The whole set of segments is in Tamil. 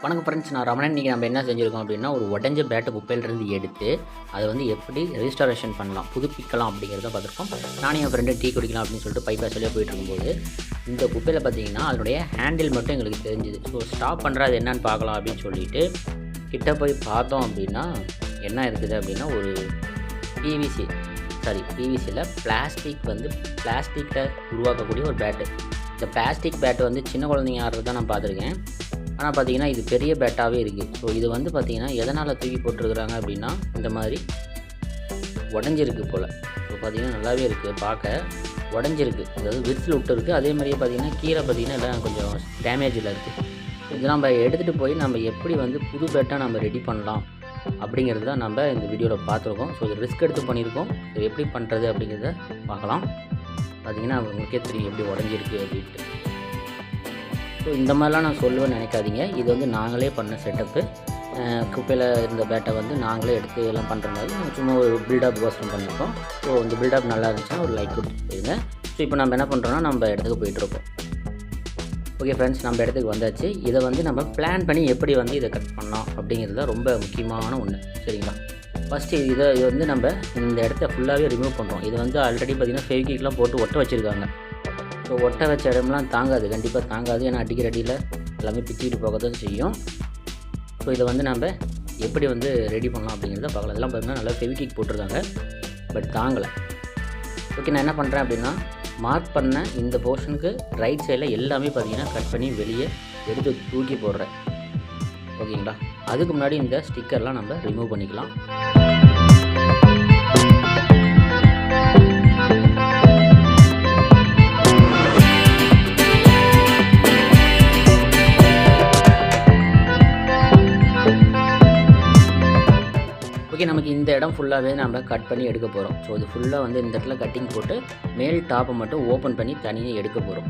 வணக்கம் ஃப்ரெண்ட்ஸ், நான் ரமணன். இன்றைக்கி நம்ம என்ன செஞ்சுருக்கோம் அப்படின்னா, ஒரு உடஞ்ச பேட்டை குப்பையிலேருந்து எடுத்து அதை வந்து எப்படி ரீஸ்டாரேஷன் பண்ணலாம், புதுப்பிக்கலாம் அப்படிங்கிறத பார்த்துருக்கோம். நானும் என் ஃப்ரெண்டு டீ குடிக்கலாம் அப்படின்னு சொல்லிட்டு பைப்பாக சொல்லியே போயிட்டு இருக்கும்போது இந்த குப்பையில் பார்த்தீங்கன்னா அதனுடைய ஹேண்டில் மட்டும் எங்களுக்கு தெரிஞ்சுது. ஸோ ஸ்டாப் பண்ணுறது என்னன்னு பார்க்கலாம் அப்படின்னு சொல்லிட்டு கிட்ட போய் பார்த்தோம் அப்படின்னா என்ன இருக்குது அப்படின்னா, ஒரு பிவிசியில் பிளாஸ்டிக்கில் உருவாக்கக்கூடிய ஒரு பேட்டு. இந்த பிளாஸ்டிக் பேட்டு வந்து சின்ன குழந்தைங்க ஆடுறது தான் நான் பார்த்துருக்கேன். ஆனால் பார்த்தீங்கன்னா இது பெரிய பேட்டாகவே இருக்குது. ஸோ இது வந்து பார்த்திங்கன்னா எதனால் தூக்கி போட்டிருக்கிறாங்க அப்படின்னா, இந்த மாதிரி உடஞ்சிருக்கு போல். ஸோ பார்த்திங்கன்னா நல்லாவே இருக்குது, பார்க்க உடஞ்சிருக்கு, அதாவது விரிசல் விட்டு இருக்குது. அதே மாதிரியே பார்த்திங்கன்னா கீழே பார்த்திங்கன்னா எல்லாம் கொஞ்சம் டேமேஜில் இருக்குது. இது நம்ம எடுத்துகிட்டு போய் நம்ம எப்படி வந்து புது பேட்டாக நம்ம ரெடி பண்ணலாம் அப்படிங்கிறது தான் நம்ம இந்த வீடியோவில் பார்த்துருக்கோம். ஸோ இது ரிஸ்க் எடுத்து பண்ணியிருக்கோம். ஸோ எப்படி பண்ணுறது அப்படிங்கிறத பார்க்கலாம். பார்த்திங்கன்னா உங்களுக்கே தெரியும் எப்படி உடஞ்சிருக்கு அப்படின்ட்டு. ஸோ இந்த மாதிரிலாம் நான் சொல்லுவேன்னு நினைக்காதீங்க. இது வந்து நாங்களே பண்ண செட்டப்பு. குப்பையில் இருந்த பேட்டை வந்து நாங்களே எடுத்து எல்லாம் பண்ணுற மாதிரி சும்மா ஒரு பில்டப் கோசம் பண்ணியிருக்கோம். ஸோ இந்த பில்டப் நல்லா இருந்துச்சுன்னா ஒரு லைக் கொடுத்துட்டு போயிருங்க. ஸோ இப்போ நம்ம என்ன பண்ணுறோன்னா நம்ம இடத்துக்கு போயிட்டுருக்கோம். ஓகே ஃப்ரெண்ட்ஸ், நம்ம இடத்துக்கு வந்தாச்சு. இதை வந்து நம்ம பிளான் பண்ணி எப்படி வந்து இதை கட் பண்ணலாம் அப்படிங்கிறது தான் ரொம்ப முக்கியமான ஒன்று. சரிங்களா? ஃபஸ்ட்டு இதை வந்து நம்ம இந்த இடத்த ஃபுல்லாகவே ரிமூவ் பண்ணுறோம். இது வந்து ஆல்ரெடி பார்த்திங்கன்னா ஃபெவிக்விக்லாம் போட்டு ஒட்ட வச்சுருக்காங்க. ஸோ ஒட்ட வச்ச இடம்லாம் தாங்காது, கண்டிப்பாக தாங்காது. ஏன்னா அடிக்கிற அடியில் எல்லாமே பிச்சுக்கிட்டு போக தான் செய்யும். ஸோ இதை வந்து நம்ம எப்படி வந்து ரெடி பண்ணலாம் அப்படிங்கிறத பார்க்கலாம். இதெல்லாம் பார்த்திங்கன்னா நல்லா ஃபெவிக்விக் போட்டிருக்காங்க, பட் தாங்கலை. ஓகே, நான் என்ன பண்ணுறேன் அப்படின்னா, மார்க் பண்ண இந்த போர்ஷனுக்கு ரைட் சைடில் எல்லாமே பார்த்திங்கன்னா கட் பண்ணி வெளியே எடுத்து தூக்கி போடுறேன். ஓகேங்களா? அதுக்கு முன்னாடி இந்த ஸ்டிக்கர்லாம் நம்ம ரிமூவ் பண்ணிக்கலாம். ஓகே, நமக்கு இந்த இடம் ஃபுல்லாகவே நம்ம கட் பண்ணி எடுக்க போகிறோம். ஸோ இது ஃபுல்லாக வந்து இந்த இடத்துல கட்டிங் போட்டு மேல் டாப்பை மட்டும் ஓப்பன் பண்ணி தனியாக எடுக்க போகிறோம்.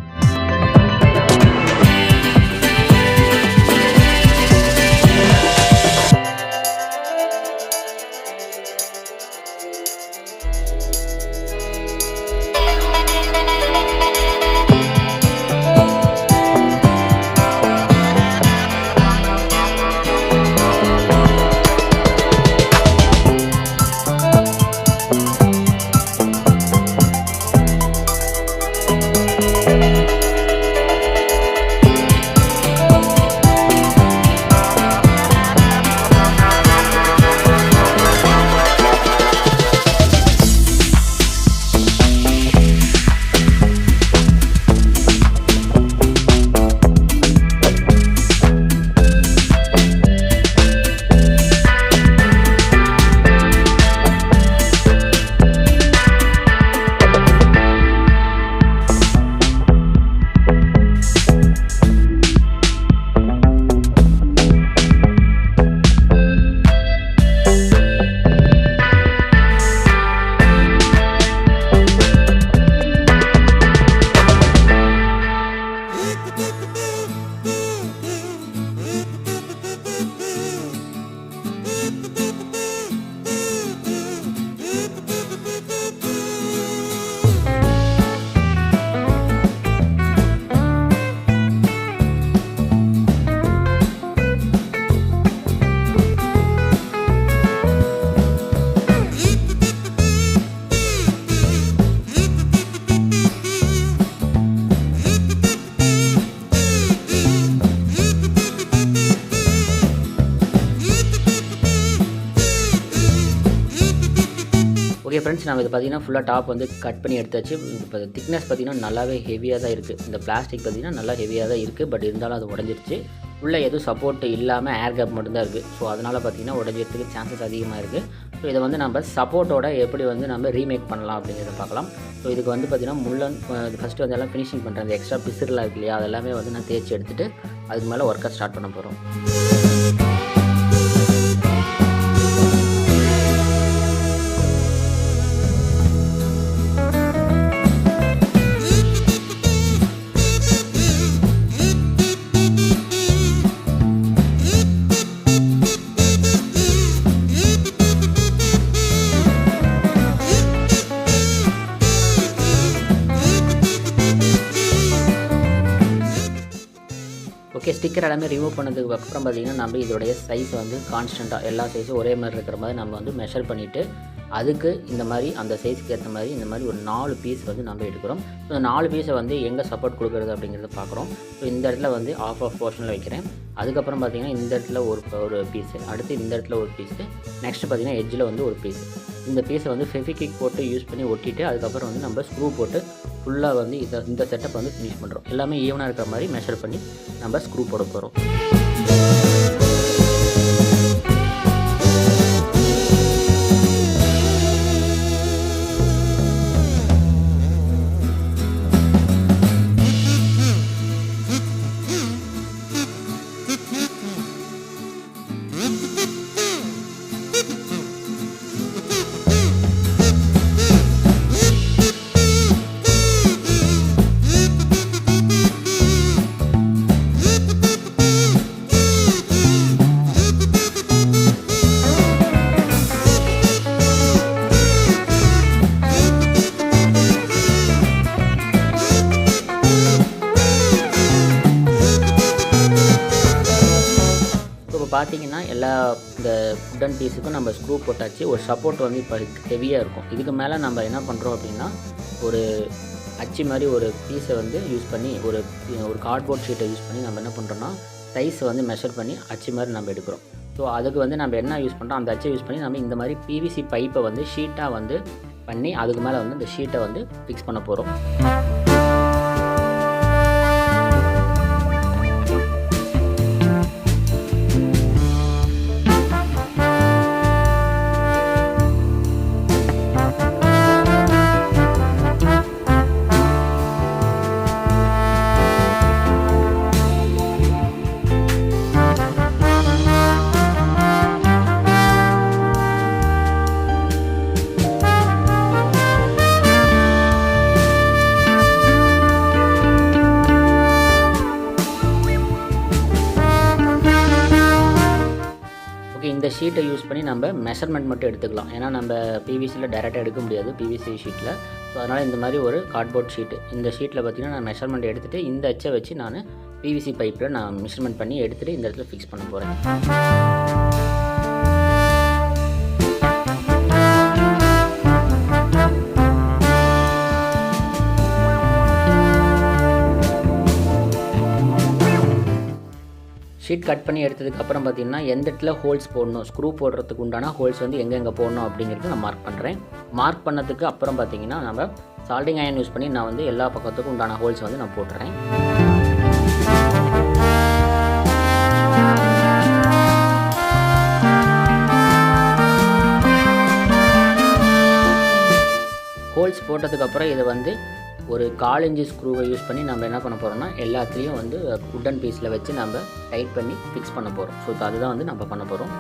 ஓகே ஃப்ரெண்ட்ஸ், நம்ம இது பார்த்திங்கன்னா ஃபுல்லாக டாப் வந்து கட் பண்ணி எடுத்தாச்சு. இப்போ திக்னஸ் பார்த்திங்கன்னா நல்லாவே ஹெவியாக தான் இருக்குது. இந்த பிளாஸ்டிக் பார்த்திங்கன்னா நல்லா ஹெவியாக தான் இருக்குது, பட் இருந்தாலும் அது உடஞ்சிருச்சு. உள்ளே எதுவும் சப்போர்ட் இல்லாமல் ஏர் கேப் மட்டும்தான் இருக்குது. ஸோ அதனால் பார்த்திங்கன்னா உடஞ்சிறதுக்கு சான்சஸ் அதிகமாக இருக்குது. ஸோ இதை வந்து நம்ம சப்போர்ட்டோட எப்படி வந்து நம்ம ரீமேக் பண்ணலாம் அப்படிங்கிறத பார்க்கலாம். ஸோ இதுக்கு வந்து பார்த்திங்கன்னா ஃபஸ்ட்டு வந்து எல்லாம் ஃபினிஷிங் பண்ணுறேன். அந்த எக்ஸ்ட்ரா பிசுறுலாம் இருக்கு இல்லையா, அதெல்லாமே வந்து நான் தேய்ச்சி எடுத்துகிட்டு அதுக்கு மேலே ஒர்க்கை ஸ்டார்ட் பண்ண போகிறோம். ஓகே, ஸ்டிக்கர் எல்லாமே ரிமூவ் பண்ணதுக்கு அப்புறம் பார்த்திங்கன்னா நம்ம இதோடைய சைஸ் வந்து கான்ஸ்டண்ட்டாக எல்லா சைஸும் ஒரே மாதிரி இருக்கிற மாதிரி நம்ம வந்து மெஷர் பண்ணிவிட்டு அதுக்கு இந்த மாதிரி அந்த சைஸ்க்கு ஏற்ற மாதிரி இந்த மாதிரி ஒரு 4 பீஸ் வந்து நம்ம எடுக்கிறோம். ஸோ இந்த 4 பீஸை வந்து எங்கே சப்போர்ட் கொடுக்குறது அப்படிங்கிறத பார்க்குறோம். ஸோ இந்த இடத்துல வந்து ஆஃப் போர்ஷனில் வைக்கிறேன். அதுக்கப்புறம் பார்த்திங்கன்னா இந்த இடத்துல ஒரு பீஸு, அடுத்து இந்த இடத்துல ஒரு பீஸு, நெக்ஸ்ட்டு பார்த்திங்கன்னா எட்ஜில் வந்து ஒரு பீஸு. இந்த பீஸை வந்து ஃபெவிக்விக் போட்டு யூஸ் பண்ணி ஒட்டிட்டு அதுக்கப்புறம் வந்து நம்ம ஸ்க்ரூ போட்டு ஃபுல்லாக வந்து இந்த செட்டப் வந்து ஃபினிஷ் பண்ணுறோம். எல்லாமே ஈவனாக இருக்கிற மாதிரி மெஷர் பண்ணி நம்ம ஸ்க்ரூ போட போகிறோம். பார்த்தீங்கன்னா எல்லா இந்த உடன் பீஸுக்கும் நம்ம ஸ்க்ரூ போட்டாச்சு. ஒரு சப்போர்ட் வந்து இப்போ ஹெவியாக இருக்கும். இதுக்கு மேலே நம்ம என்ன பண்ணுறோம் அப்படின்னா ஒரு அச்சு மாதிரி ஒரு பீஸை வந்து யூஸ் பண்ணி ஒரு கார்ட்போர்ட் ஷீட்டை யூஸ் பண்ணி நம்ம என்ன பண்ணுறோன்னா சைஸை வந்து மெஷர் பண்ணி அச்சு மாதிரி நம்ம எடுக்கிறோம். ஸோ அதுக்கு வந்து நம்ம என்ன யூஸ் பண்ணுறோம், அந்த அச்சை யூஸ் பண்ணி நம்ம இந்த மாதிரி பிவிசி பைப்பை வந்து ஷீட்டாக வந்து பண்ணி அதுக்கு மேலே வந்து இந்த ஷீட்டை வந்து ஃபிக்ஸ் பண்ண போகிறோம். இந்த ஷீட்டை யூஸ் பண்ணி நம்ம மெஷர்மெண்ட் மட்டும் எடுத்துக்கலாம். ஏன்னா நம்ம பிவிசியில் டைரெக்டாக எடுக்க முடியாது பிவிசி ஷீட்டில். ஸோ அதனால் இந்த மாதிரி ஒரு கார்ட்போர்ட் ஷீட்டு, இந்த ஷீட்டில் பார்த்திங்கன்னா நான் மெஷர்மெண்ட் எடுத்துகிட்டு இந்த அச்சை வச்சு நான் பிவிசி பைப்பில் நான் மெஷர்மெண்ட் பண்ணி எடுத்துகிட்டு இந்த இடத்துல ஃபிக்ஸ் பண்ண போகிறேன். ஷீட் கட் பண்ணி எடுத்ததுக்கப்புறம் பார்த்திங்கன்னா எந்த இடத்துல ஹோல்ஸ் போடணும், ஸ்க்ரூ போடுறதுக்கு உண்டான ஹோல்ஸ் வந்து எங்கே போடணும் அப்படிங்கிறது நான் மார்க் பண்ணுறேன். மார்க் பண்ணதுக்கு அப்புறம் பார்த்திங்கன்னா நம்ம சால்டிங் அயன் யூஸ் பண்ணி நான் வந்து எல்லா பக்கத்துக்கும் உண்டான ஹோல்ஸ் வந்து நான் போட்டுறேன். ஹோல்ஸ் போட்டதுக்கப்புறம் இதை வந்து ஒரு 1/4 இன்ச்சு ஸ்க்ரூவை யூஸ் பண்ணி நம்ம என்ன பண்ண போகிறோம்னா எல்லாத்துலேயும் வந்து உட்டன் பீஸில் வச்சு நம்ம டைட் பண்ணி ஃபிக்ஸ் பண்ண போகிறோம். ஸோ அதுதான் வந்து நம்ம பண்ண போகிறோம்.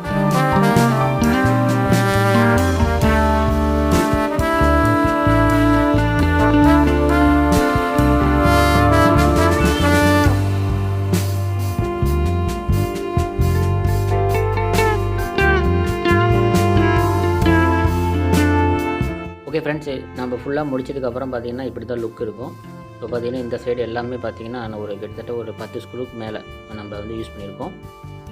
ஓகே ஃப்ரெண்ட்ஸ், நம்ம ஃபுல்லாக முடிச்சதுக்கப்புறம் பார்த்திங்கன்னா இப்படி தான் லுக் இருக்கும். ஸோ பார்த்திங்கன்னா இந்த சைடு எல்லாமே பார்த்திங்கன்னா நான் கிட்டத்தட்ட ஒரு 10 ஸ்க்ரூக்கு மேலே நம்ம வந்து யூஸ் பண்ணியிருக்கோம்.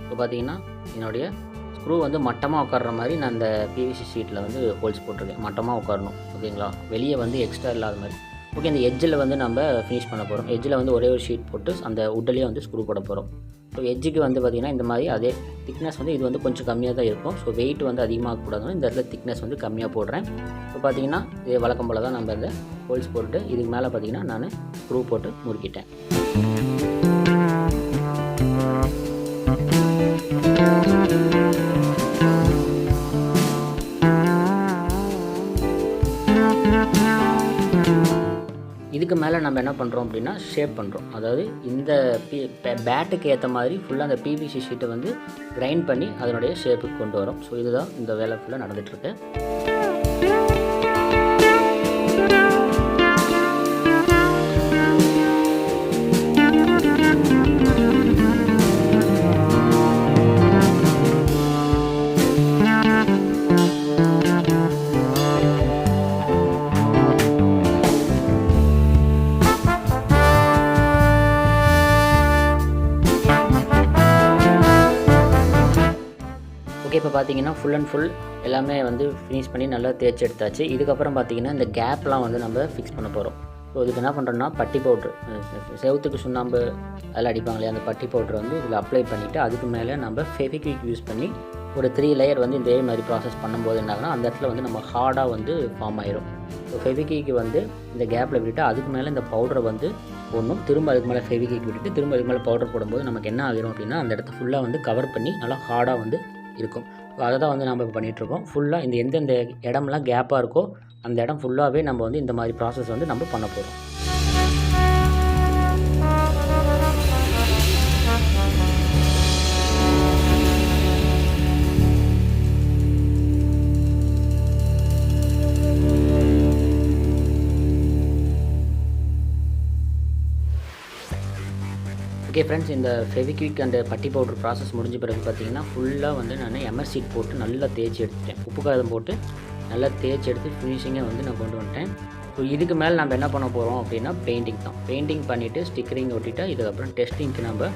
ஸோ பார்த்திங்கன்னா என்னுடைய ஸ்க்ரூ வந்து மட்டமாக உட்கார்ற மாதிரி நான் அந்த பிவிசி ஷீட்டில் வந்து ஹோல்ஸ் போட்டிருக்கேன். மட்டமாக உட்காரணும், ஓகேங்களா, வெளியே வந்து எக்ஸ்ட்ரா இல்லாத மாதிரி. ஓகே, இந்த எட்ஜில் வந்து நம்ம ஃபினிஷ் பண்ண போகிறோம். எட்ஜில் வந்து ஒரே ஒரு ஷீட் போட்டு அந்த உட்லேயே வந்து ஸ்க்ரூ போட போகிறோம். ஸோ எட்ஜுக்கு வந்து பார்த்திங்கன்னா இந்த மாதிரி அதே திக்னஸ் வந்து இது வந்து கொஞ்சம் கம்மியாக தான் இருக்கும். ஸோ வெயிட் வந்து அதிகமாக கூடாதுன்னு இந்த இடத்துல திக்னஸ் வந்து கம்மியாக போடுறேன். ஸோ பார்த்திங்கன்னா இது வழக்கம் போல் தான் நம்ம இந்த ஹோல்ஸ் போட்டு இதுக்கு மேலே பார்த்திங்கன்னா நான் ஸ்க்ரூ போட்டு முறுக்கிட்டேன். இதுக்கு மேலே நம்ம என்ன பண்ணுறோம் அப்படின்னா ஷேப் பண்ணுறோம். அதாவது இந்த பேட்டுக்கு ஏற்ற மாதிரி ஃபுல்லாக அந்த பிவிசி ஷீட்டை வந்து கிரைண்ட் பண்ணி அதனுடைய ஷேப்புக்கு கொண்டு வரோம். ஸோ இதுதான் இந்த வேலை ஃபுல்லாக நடந்துகிட்ருக்கு. இப்போ பார்த்தீங்கன்னா ஃபுல் அண்ட் ஃபுல் எல்லாமே வந்து ஃபினிஷ் பண்ணி நல்லா தேய்ச்சி எடுத்தாச்சு. இதுக்கப்புறம் பார்த்தீங்கன்னா இந்த கேப்லாம் வந்து நம்ம ஃபிக்ஸ் பண்ண போகிறோம். ஸோ இதுக்கு என்ன பண்ணுறோன்னா பட்டி பவுட்ரு, செவுத்துக்கு சுண்ணாம்பு அதில் அடிப்பாங்க இல்லையா, அந்த பட்டி பவுட்ரு வந்து இதில் அப்ளை பண்ணிவிட்டு அதுக்கு மேலே நம்ம ஃபெவிக்விக் யூஸ் பண்ணி ஒரு 3 லேயர் வந்து இதே மாதிரி ப்ராசஸ் பண்ணும்போது என்ன ஆகுனா அந்த இடத்துல வந்து நம்ம ஹார்டாக வந்து ஃபார்ம் ஆயிரும். ஸோ ஃபெவிக்விக் வந்து இந்த கேப்பில் விட்டுட்டு அதுக்கு மேலே இந்த பவுடரை வந்து போடணும். திரும்ப அதுக்கு மேலே ஃபெவிக்விக் விட்டுட்டு திரும்ப அதுக்கு மேலே பவுடர் போடும்போது நமக்கு என்ன ஆகிரும் அப்படின்னா அந்த இடத்த ஃபுல்லாக வந்து கவர் பண்ணி நல்லா ஹார்டாக வந்து இருக்கும். ஸோ அதை தான் வந்து நம்ம இப்போ பண்ணிகிட்ருக்கோம். ஃபுல்லாக இந்த எந்தெந்த இடம்லாம் கேப்பாக இருக்கோ அந்த இடம் ஃபுல்லாகவே நம்ம வந்து இந்த மாதிரி ப்ராசஸ் வந்து நம்ம பண்ண போகிறோம். ஓகே ஃப்ரெண்ட்ஸ், இந்த ஃபெவிக்விக் அண்ட் பட்டி பவுடர் ப்ராசஸ் முடிஞ்ச பிறகு பார்த்தீங்கன்னா ஃபுல்லாக வந்து நான் எம்எஸ் ஷீட் போட்டு நல்லா தேய்ச்சி எடுத்துட்டேன். உப்பு காரம் போட்டு நல்லா தேய்ச்சி எடுத்து ஃபினிஷிங்காக வந்து நான் கொண்டு வந்துட்டேன். ஸோ இதுக்கு மேலே நம்ம என்ன பண்ண போகிறோம் அப்படின்னா பெயிண்டிங் தான். பெயிண்டிங் பண்ணிவிட்டு ஸ்டிக்கரிங் ஒட்டிட்டு இதுக்கப்புறம் டெஸ்டிங்க்கு நம்ம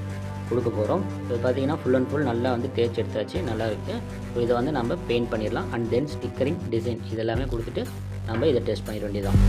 கொடுக்க போகிறோம். ஸோ பார்த்தீங்கன்னா ஃபுல் அண்ட் ஃபுல் நல்லா வந்து தேய்ச்சி எடுத்தாச்சு, நல்லா இருக்குது. ஸோ இதை வந்து நம்ம பெயிண்ட் பண்ணிடலாம். அண்ட் தென் ஸ்டிக்கரிங் டிசைன் இதெல்லாமே கொடுத்துட்டு நம்ம இதை டெஸ்ட் பண்ணிட வேண்டியதான்.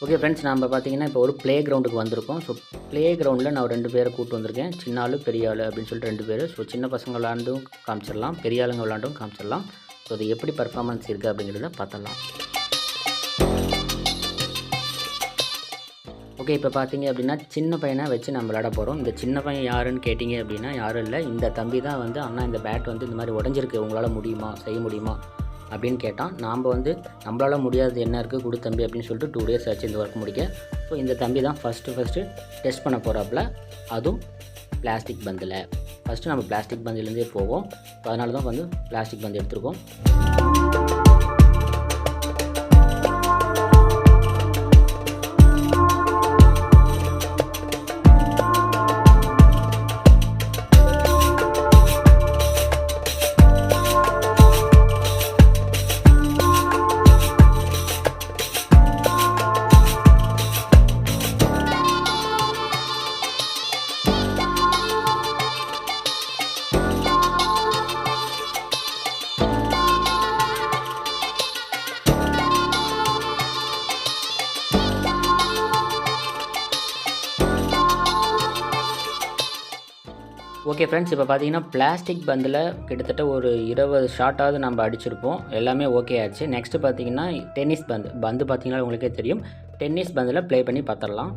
ஓகே ஃப்ரெண்ட்ஸ், நம்ம பார்த்தீங்கன்னா இப்போ ஒரு ப்ளே கிரவுண்டுக்கு வந்திருக்கோம். ஸோ ப்ளே கிரவுண்டில் நான் 2 பேரை கூப்பிட்டு வந்திருக்கேன். சின்ன ஆள் பெரிய ஆள் அப்படின்னு சொல்லிட்டு 2 பேர். ஸோ சின்ன பசங்க விளாண்டும் காமிச்சிடலாம், பெரிய ஆளுங்க விளாண்டும் காமிச்சிடலாம். ஸோ அது எப்படி பர்ஃபார்மன்ஸ் இருக்குது அப்படிங்கிறத பார்த்துடலாம். ஓகே, இப்போ பார்த்தீங்க அப்படின்னா சின்ன பையனை வச்சு நம்ம விளாட போகிறோம். இந்த சின்ன பையன் யாருன்னு கேட்டிங்க அப்படின்னா யாரும் இல்லை, இந்த தம்பி தான் வந்து அண்ணா இந்த பேட் வந்து இந்த மாதிரி உடஞ்சிருக்கு, உங்களால் முடியுமா, செய்ய முடியுமா அப்படின்னு கேட்டான். நாம் வந்து நம்மளால் முடியாதது என்ன இருக்குது கொடு தம்பி அப்படின்னு சொல்லிட்டு 2 days ஆச்சு இந்த ஒர்க் முடிக்க. ஸோ இந்த தம்பி தான் ஃபஸ்ட்டு டெஸ்ட் பண்ண போகிறாப்புல, அதுவும் பிளாஸ்டிக் பந்தில். ஃபஸ்ட்டு நம்ம பிளாஸ்டிக் பந்திலேருந்தே போவோம். ஸோ அதனால தான் வந்து பிளாஸ்டிக் பந்து எடுத்துருக்கோம். ஓகே ஃப்ரெண்ட்ஸ், இப்போ பார்த்தீங்கன்னா பிளாஸ்டிக் பந்தில் கிட்டத்தட்ட ஒரு 20 ஷாட்டாவது நம்ம அடிச்சிருப்போம். எல்லாமே ஓகே ஆச்சு. நெக்ஸ்ட்டு பார்த்தீங்கன்னா டென்னிஸ் பந்து பார்த்தீங்கன்னா உங்களுக்கே தெரியும். டென்னிஸ் பந்தில் ப்ளே பண்ணி பார்த்துடலாம்.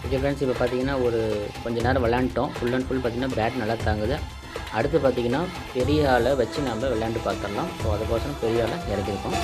ஓகே ஃப்ரெண்ட்ஸ், இப்போ பார்த்தீங்கன்னா ஒரு கொஞ்சம் நேரம் விளையாண்டோம். ஃபுல் அண்ட் ஃபுல் பார்த்தீங்கன்னா பேட் நல்லா தாங்குது. அடுத்து பார்த்தீங்கன்னா பெரிய ஆளை வச்சு நம்ம விளையாண்டு பார்த்துடலாம். ஸோ அதுக்கோசரம் பெரிய ஆளை இறக்கிருக்கோம்.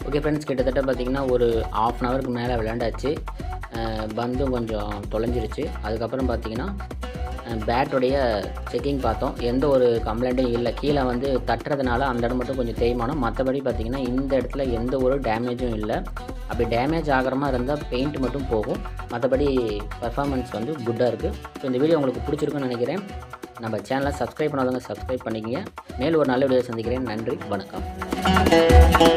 ஓகே ஃப்ரெண்ட்ஸ், கிட்டத்தட்ட பார்த்திங்கன்னா ஒரு 1/2 அன் ஹவருக்கு மேலே விளையாண்டாச்சு. பந்தும் கொஞ்சம் தொலைஞ்சிருச்சு. அதுக்கப்புறம் பார்த்திங்கன்னா பேட்டோடைய செக்கிங் பார்த்தோம். எந்த ஒரு கம்ப்ளைண்ட்டும் இல்லை. கீழே வந்து தட்டுறதுனால அந்த இடம் மட்டும் கொஞ்சம் தேய்மானம். மற்றபடி பார்த்திங்கன்னா இந்த இடத்துல எந்த ஒரு டேமேஜும் இல்லை. அப்படி டேமேஜ் ஆகிற மாதிரி இருந்தால் பெயிண்ட் மட்டும் போகும். மற்றபடி பர்ஃபார்மன்ஸ் வந்து குட்டாக இருக்குது. ஸோ இந்த வீடியோ உங்களுக்கு பிடிச்சிருக்குன்னு நினைக்கிறேன். நம்ம சேனலை சப்ஸ்கிரைப் பண்ணாதவங்க சப்ஸ்கிரைப் பண்ணிக்கங்க. மேலும் ஒரு நல்ல வீடியோ சந்திக்கிறேன். நன்றி, வணக்கம்.